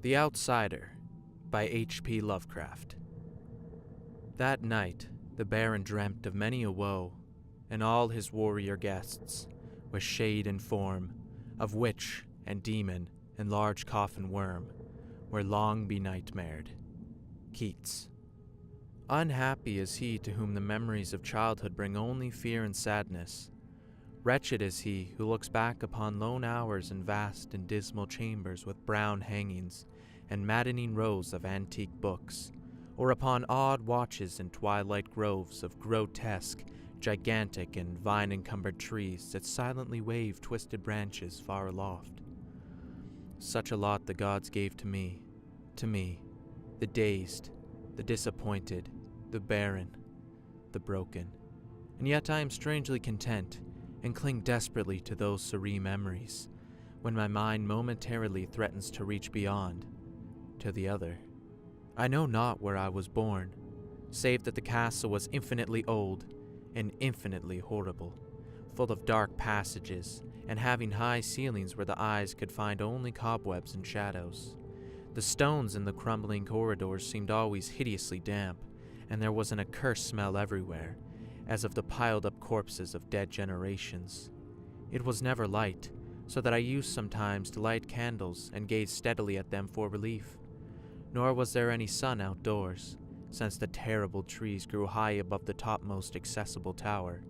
The Outsider by H.P. Lovecraft. That night, the Baron dreamt of many a woe, and all his warrior guests, with shade and form, of witch and demon and large coffin worm, were long benightmared. Keats. Unhappy is he to whom the memories of childhood bring only fear and sadness. Wretched is he who looks back upon lone hours in vast and dismal chambers with brown hangings and maddening rows of antique books, or upon odd watches in twilight groves of grotesque, gigantic, and vine-encumbered trees that silently wave twisted branches far aloft. Such a lot the gods gave to me, the dazed, the disappointed, the barren, the broken. And yet I am strangely content, and cling desperately to those serene memories, when my mind momentarily threatens to reach beyond, to the other. I know not where I was born, save that the castle was infinitely old and infinitely horrible, full of dark passages, and having high ceilings where the eyes could find only cobwebs and shadows. The stones in the crumbling corridors seemed always hideously damp, and there was an accursed smell everywhere, as of the piled-up corpses of dead generations. It was never light, so that I used sometimes to light candles and gaze steadily at them for relief. Nor was there any sun outdoors, since the terrible trees grew high above the topmost accessible tower.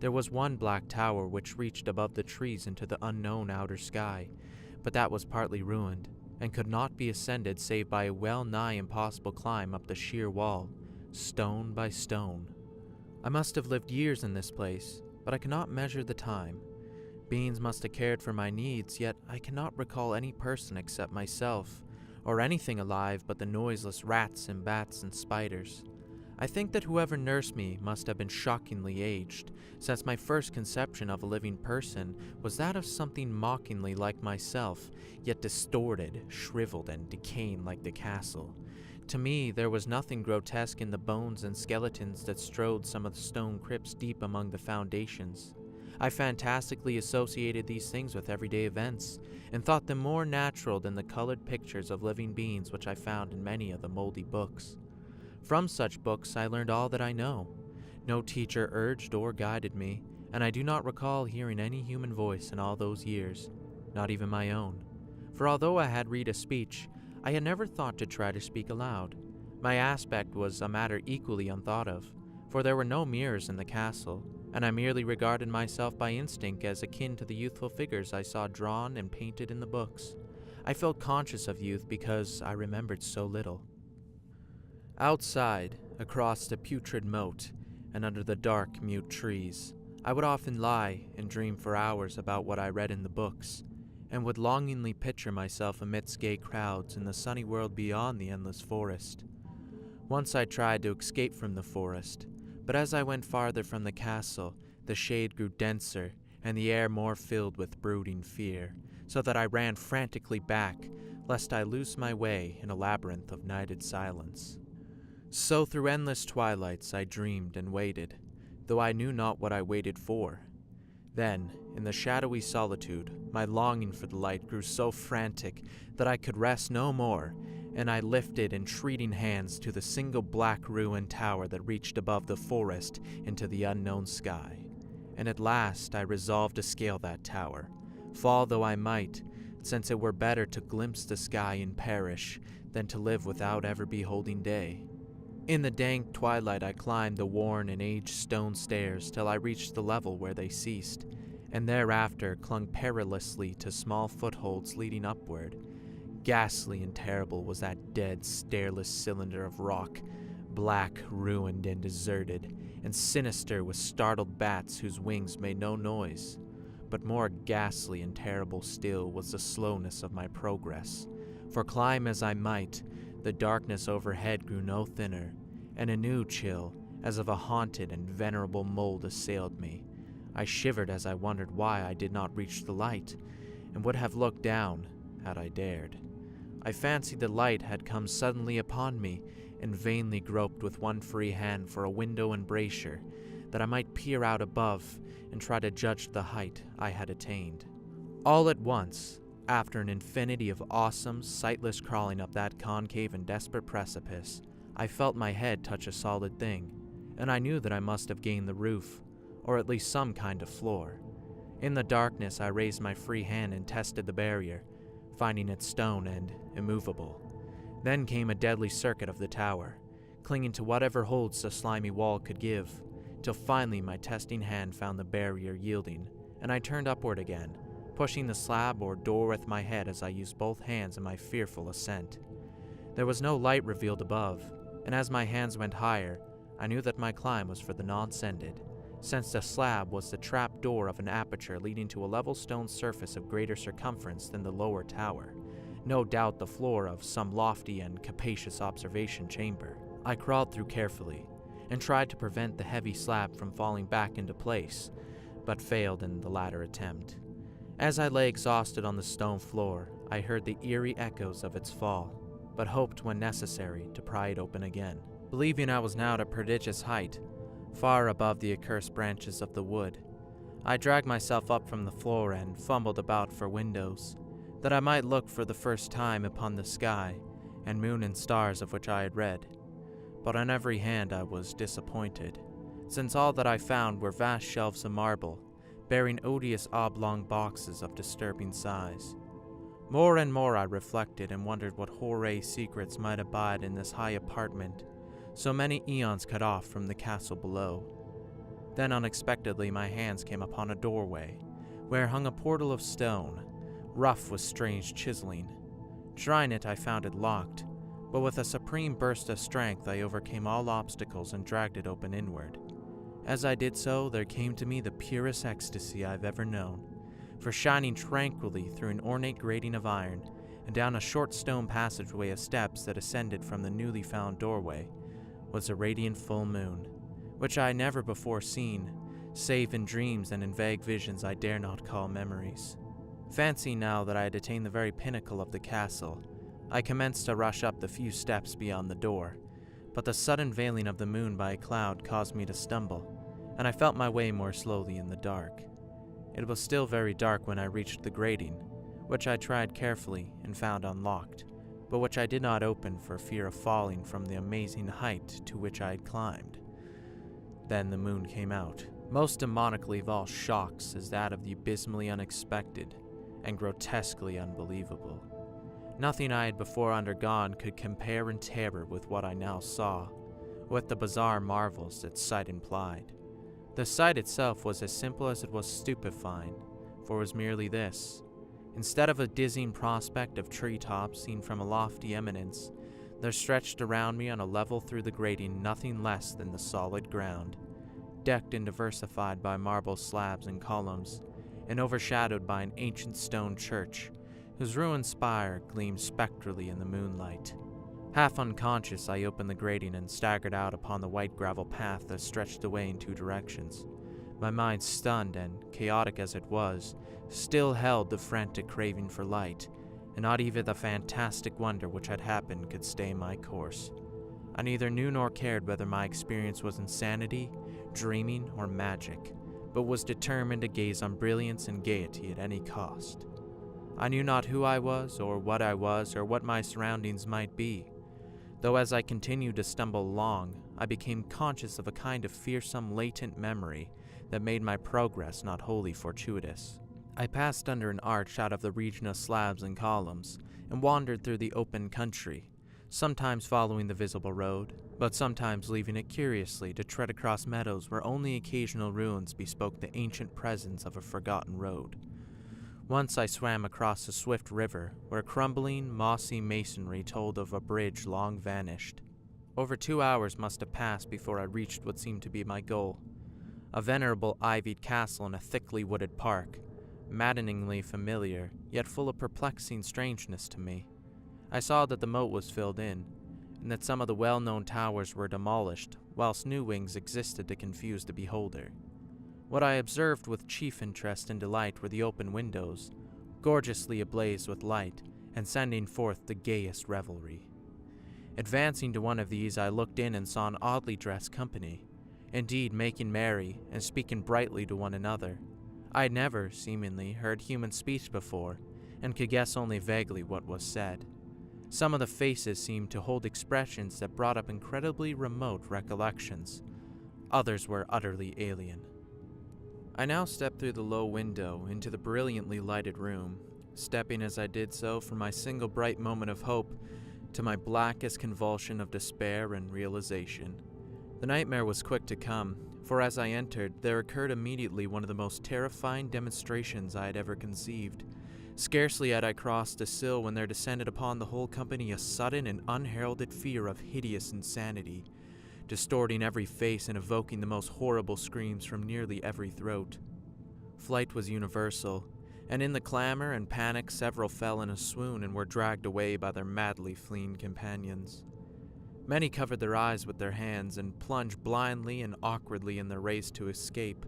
There was one black tower which reached above the trees into the unknown outer sky, but that was partly ruined, and could not be ascended save by a well-nigh impossible climb up the sheer wall, stone by stone. I must have lived years in this place, but I cannot measure the time. Beings must have cared for my needs, yet I cannot recall any person except myself, or anything alive but the noiseless rats and bats and spiders. I think that whoever nursed me must have been shockingly aged, since my first conception of a living person was that of something mockingly like myself, yet distorted, shriveled, and decaying like the castle. To me, there was nothing grotesque in the bones and skeletons that strode some of the stone crypts deep among the foundations. I fantastically associated these things with everyday events, and thought them more natural than the colored pictures of living beings which I found in many of the moldy books. From such books I learned all that I know. No teacher urged or guided me, and I do not recall hearing any human voice in all those years, not even my own. For although I had read a speech, I had never thought to try to speak aloud. My aspect was a matter equally unthought of, for there were no mirrors in the castle, and I merely regarded myself by instinct as akin to the youthful figures I saw drawn and painted in the books. I felt conscious of youth because I remembered so little. Outside, across the putrid moat, and under the dark, mute trees, I would often lie and dream for hours about what I read in the books, and would longingly picture myself amidst gay crowds in the sunny world beyond the endless forest. Once I tried to escape from the forest, but as I went farther from the castle, the shade grew denser, and the air more filled with brooding fear, so that I ran frantically back, lest I lose my way in a labyrinth of nighted silence. So through endless twilights I dreamed and waited, though I knew not what I waited for. Then, in the shadowy solitude, my longing for the light grew so frantic that I could rest no more, and I lifted entreating hands to the single black ruined tower that reached above the forest into the unknown sky. And at last I resolved to scale that tower, fall though I might, since it were better to glimpse the sky and perish than to live without ever beholding day. In the dank twilight I climbed the worn and aged stone stairs till I reached the level where they ceased, and thereafter clung perilously to small footholds leading upward. Ghastly and terrible was that dead, stairless cylinder of rock, black, ruined, and deserted, and sinister with startled bats whose wings made no noise. But more ghastly and terrible still was the slowness of my progress, for climb as I might, the darkness overhead grew no thinner, and a new chill, as of a haunted and venerable mold, assailed me. I shivered as I wondered why I did not reach the light, and would have looked down had I dared. I fancied the light had come suddenly upon me, and vainly groped with one free hand for a window embrasure, that I might peer out above and try to judge the height I had attained. All at once, After an infinity of awesome, sightless crawling up that concave and desperate precipice, I felt my head touch a solid thing, and I knew that I must have gained the roof, or at least some kind of floor. In the darkness, I raised my free hand and tested the barrier, finding it stone and immovable. Then came a deadly circuit of the tower, clinging to whatever holds the slimy wall could give, till finally my testing hand found the barrier yielding, and I turned upward again, pushing the slab or door with my head as I used both hands in my fearful ascent. There was no light revealed above, and as my hands went higher, I knew that my climb was for the nonce-ended, since the slab was the trap door of an aperture leading to a level stone surface of greater circumference than the lower tower, no doubt the floor of some lofty and capacious observation chamber. I crawled through carefully, and tried to prevent the heavy slab from falling back into place, but failed in the latter attempt. As I lay exhausted on the stone floor, I heard the eerie echoes of its fall, but hoped when necessary to pry it open again. Believing I was now at a prodigious height, far above the accursed branches of the wood, I dragged myself up from the floor and fumbled about for windows, that I might look for the first time upon the sky and moon and stars of which I had read. But on every hand I was disappointed, since all that I found were vast shelves of marble, bearing odious oblong boxes of disturbing size. More and more I reflected and wondered what hoary secrets might abide in this high apartment, so many eons cut off from the castle below. Then unexpectedly my hands came upon a doorway, where hung a portal of stone, rough with strange chiseling. Trying it, I found it locked, but with a supreme burst of strength I overcame all obstacles and dragged it open inward. As I did so, there came to me the purest ecstasy I've ever known, for shining tranquilly through an ornate grating of iron and down a short stone passageway of steps that ascended from the newly found doorway was a radiant full moon, which I had never before seen, save in dreams and in vague visions I dare not call memories. Fancying now that I had attained the very pinnacle of the castle, I commenced to rush up the few steps beyond the door, but the sudden veiling of the moon by a cloud caused me to stumble, and I felt my way more slowly in the dark. It was still very dark when I reached the grating, which I tried carefully and found unlocked, but which I did not open for fear of falling from the amazing height to which I had climbed. Then the moon came out. Most demonically of all shocks is that of the abysmally unexpected and grotesquely unbelievable. Nothing I had before undergone could compare in terror with what I now saw, with the bizarre marvels its sight implied. The sight itself was as simple as it was stupefying, for it was merely this. Instead of a dizzying prospect of treetops seen from a lofty eminence, there stretched around me on a level through the grating nothing less than the solid ground, decked and diversified by marble slabs and columns, and overshadowed by an ancient stone church, whose ruined spire gleamed spectrally in the moonlight. Half unconscious, I opened the grating and staggered out upon the white gravel path that stretched away in two directions. My mind, stunned and chaotic as it was, still held the frantic craving for light, and not even the fantastic wonder which had happened could stay my course. I neither knew nor cared whether my experience was insanity, dreaming, or magic, but was determined to gaze on brilliance and gaiety at any cost. I knew not who I was, or what my surroundings might be, though as I continued to stumble along, I became conscious of a kind of fearsome latent memory that made my progress not wholly fortuitous. I passed under an arch out of the region of slabs and columns, and wandered through the open country, sometimes following the visible road, but sometimes leaving it curiously to tread across meadows where only occasional ruins bespoke the ancient presence of a forgotten road. Once I swam across a swift river where crumbling, mossy masonry told of a bridge long vanished. Over 2 hours must have passed before I reached what seemed to be my goal, a venerable ivied castle in a thickly wooded park, maddeningly familiar, yet full of perplexing strangeness to me. I saw that the moat was filled in, and that some of the well-known towers were demolished, whilst new wings existed to confuse the beholder. What I observed with chief interest and delight were the open windows, gorgeously ablaze with light, and sending forth the gayest revelry. Advancing to one of these, I looked in and saw an oddly dressed company, indeed making merry and speaking brightly to one another. I had never, seemingly, heard human speech before, and could guess only vaguely what was said. Some of the faces seemed to hold expressions that brought up incredibly remote recollections. Others were utterly alien. I now stepped through the low window into the brilliantly lighted room, stepping as I did so from my single bright moment of hope to my blackest convulsion of despair and realization. The nightmare was quick to come, for as I entered, there occurred immediately one of the most terrifying demonstrations I had ever conceived. Scarcely had I crossed the sill when there descended upon the whole company a sudden and unheralded fear of hideous insanity, distorting every face and evoking the most horrible screams from nearly every throat. Flight was universal, and in the clamor and panic several fell in a swoon and were dragged away by their madly fleeing companions. Many covered their eyes with their hands and plunged blindly and awkwardly in their race to escape,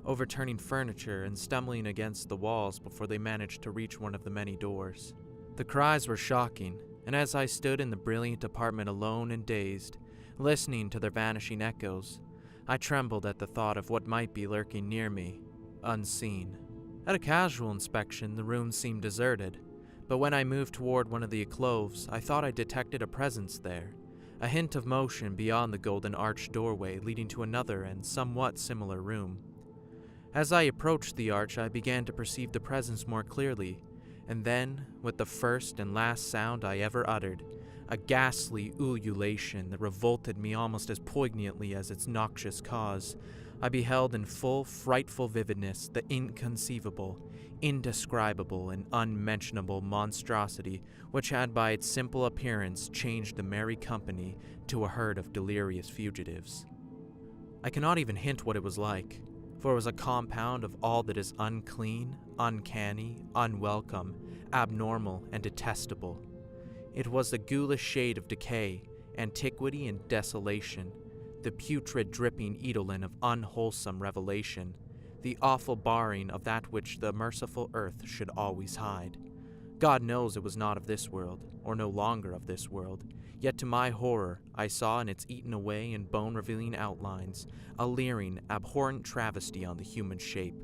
overturning furniture and stumbling against the walls before they managed to reach one of the many doors. The cries were shocking, and as I stood in the brilliant apartment alone and dazed, listening to their vanishing echoes, I trembled at the thought of what might be lurking near me, unseen. At a casual inspection, the room seemed deserted, but when I moved toward one of the alcoves, I thought I detected a presence there, a hint of motion beyond the golden arched doorway leading to another and somewhat similar room. As I approached the arch, I began to perceive the presence more clearly, and then, with the first and last sound I ever uttered, a ghastly ululation that revolted me almost as poignantly as its noxious cause, I beheld in full, frightful vividness the inconceivable, indescribable, and unmentionable monstrosity which had by its simple appearance changed the merry company to a herd of delirious fugitives. I cannot even hint what it was like, for it was a compound of all that is unclean, uncanny, unwelcome, abnormal, and detestable. It was the ghoulish shade of decay, antiquity, and desolation, the putrid dripping eidolon of unwholesome revelation, the awful barring of that which the merciful earth should always hide. God knows it was not of this world, or no longer of this world, yet to my horror I saw in its eaten away and bone-revealing outlines a leering, abhorrent travesty on the human shape,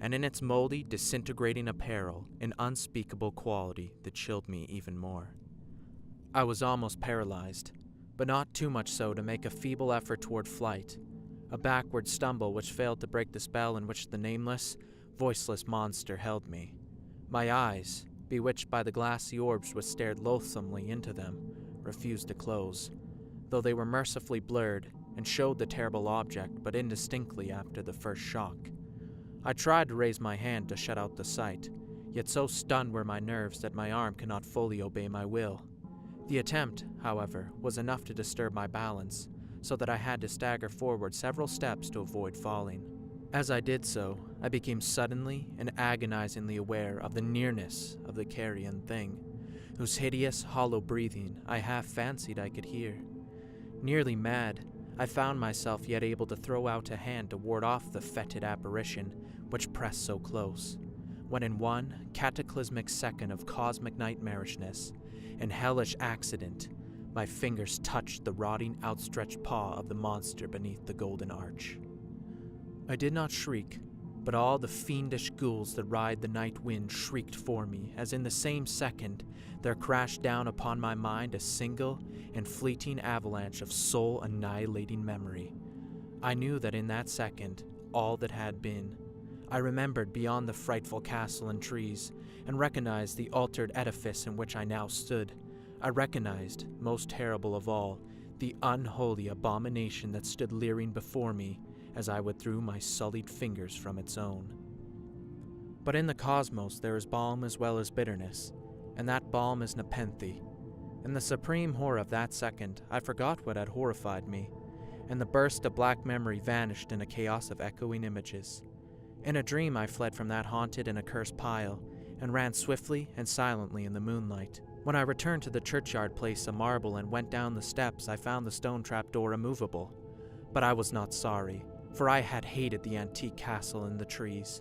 and in its moldy, disintegrating apparel an unspeakable quality that chilled me even more. I was almost paralyzed, but not too much so to make a feeble effort toward flight, a backward stumble which failed to break the spell in which the nameless, voiceless monster held me. My eyes, bewitched by the glassy orbs which stared loathsomely into them, refused to close, though they were mercifully blurred and showed the terrible object but indistinctly after the first shock. I tried to raise my hand to shut out the sight, yet so stunned were my nerves that my arm could not fully obey my will. The attempt, however, was enough to disturb my balance, so that I had to stagger forward several steps to avoid falling. As I did so, I became suddenly and agonizingly aware of the nearness of the carrion thing, whose hideous, hollow breathing I half fancied I could hear. Nearly mad, I found myself yet able to throw out a hand to ward off the fetid apparition which pressed so close, when in one cataclysmic second of cosmic nightmarishness and hellish accident, my fingers touched the rotting, outstretched paw of the monster beneath the golden arch. I did not shriek, but all the fiendish ghouls that ride the night wind shrieked for me, as in the same second there crashed down upon my mind a single and fleeting avalanche of soul-annihilating memory. I knew that in that second, all that had been. I remembered beyond the frightful castle and trees, and recognized the altered edifice in which I now stood. I recognized, most terrible of all, the unholy abomination that stood leering before me as I withdrew my sullied fingers from its own. But in the cosmos there is balm as well as bitterness, and that balm is nepenthe. In the supreme horror of that second, I forgot what had horrified me, and the burst of black memory vanished in a chaos of echoing images. In a dream I fled from that haunted and accursed pile, and ran swiftly and silently in the moonlight. When I returned to the churchyard place of marble and went down the steps, I found the stone trap-door immovable. But I was not sorry, for I had hated the antique castle in the trees.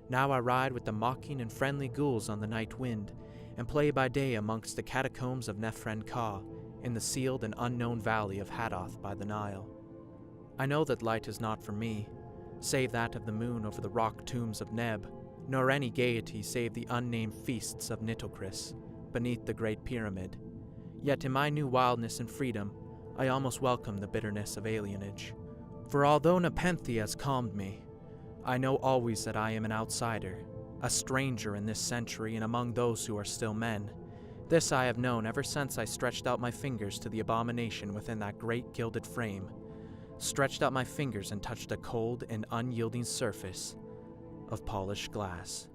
Now I ride with the mocking and friendly ghouls on the night wind, and play by day amongst the catacombs of Nefren-Ka, in the sealed and unknown valley of Hadoth by the Nile. I know that light is not for me, save that of the moon over the rock tombs of Neb, nor any gaiety save the unnamed feasts of Nitocris beneath the Great Pyramid. Yet in my new wildness and freedom, I almost welcome the bitterness of alienage. For although Nepenthe has calmed me, I know always that I am an outsider, a stranger in this century and among those who are still men. This I have known ever since I stretched out my fingers to the abomination within that great gilded frame, stretched out my fingers and touched the cold and unyielding surface of polished glass.